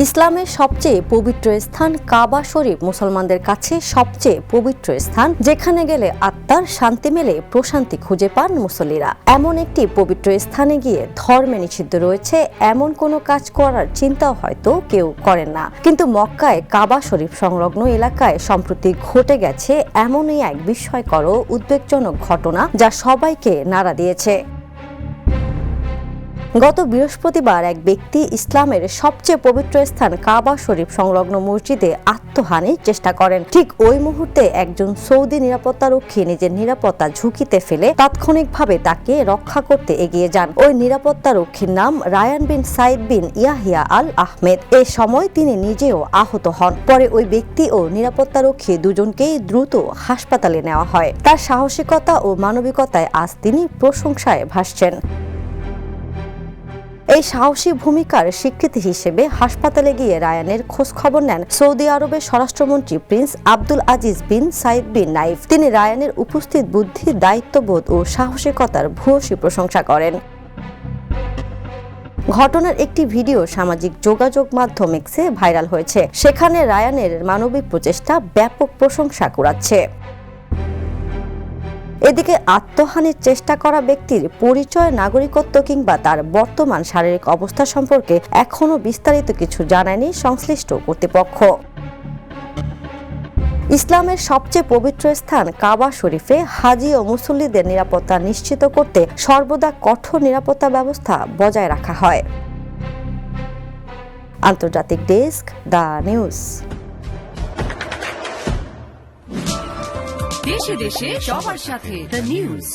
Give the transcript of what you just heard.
ইসলামের সবচেয়ে পবিত্র স্থান কাবা শরীফ মুসলমানদের কাছে সবচেয়ে পবিত্র স্থান, যেখানে গেলে আত্মার শান্তি মেলে, প্রশান্তি খুঁজে পান মুসল্লিরা। এমন একটি পবিত্র স্থানে গিয়ে ধর্মে নিষিদ্ধ রয়েছে এমন কোনো কাজ করার চিন্তাও হয়তো কেউ করেন না। কিন্তু মক্কায় কাবা শরীফ সংলগ্ন এলাকায় সম্প্রতি ঘটে গেছে এমনই এক বিস্ময়কর ও উদ্বেগজনক ঘটনা, যা সবাইকে নাড়া দিয়েছে। গত বৃহস্পতিবার এক ব্যক্তি ইসলামের সবচেয়ে পবিত্র স্থান কাবা শরীফ সংলগ্ন মসজিদে আত্মহানির চেষ্টা করেন। ঠিক ওই মুহূর্তে একজন সৌদি নিরাপত্তারক্ষী নিজের নিরাপত্তা ঝুঁকিতে ফেলে তাৎক্ষণিকভাবে তাকে রক্ষা করতে এগিয়ে যান। ওই নিরাপত্তারক্ষীর নাম রায়ান বিন সাইদ বিন ইয়াহিয়া আল আহমেদ। এ সময় তিনি নিজেও আহত হন। পরে ওই ব্যক্তি ও নিরাপত্তারক্ষী দুজনকেই দ্রুত হাসপাতালে নেওয়া হয়। তার সাহসিকতা ও মানবিকতায় আজ তিনি প্রশংসায় ভাসছেন। এই সাহসী ভূমিকার স্বীকৃতি হিসেবে হাসপাতালে গিয়ে রায়ানের খোঁজ খবর নেন সৌদি আরবের স্বরাষ্ট্রমন্ত্রী প্রিন্স আব্দুল আজিজ বিন সাইদ বিন নাইফ। তিনি রায়ানের উপস্থিত বুদ্ধি, দায়িত্ববোধ ও সাহসিকতার ভূয়সী প্রশংসা করেন। ঘটনার একটি ভিডিও সামাজিক যোগাযোগ মাধ্যম এক্সে ভাইরাল হয়েছে। সেখানে রায়ানের মানবিক প্রচেষ্টা ব্যাপক প্রশংসা কুড়াচ্ছে। এদিকে আত্মহানির চেষ্টা করা ব্যক্তির পরিচয়, নাগরিকত্ব কিংবা তার বর্তমান শারীরিক অবস্থা সম্পর্কে এখনো বিস্তারিত কিছু জানায়নি সংশ্লিষ্ট কর্তৃপক্ষ। ইসলামের সবচেয়ে পবিত্র স্থান কাবা শরীফে হাজি ও মুসল্লিদের নিরাপত্তা নিশ্চিত করতে সর্বদা কঠোর নিরাপত্তা ব্যবস্থা বজায় রাখা হয়। আন্তর্জাতিক ডেস্ক, দ্য নিউজ। দেশে দেশে সবার সাথে দ্য নিউজ।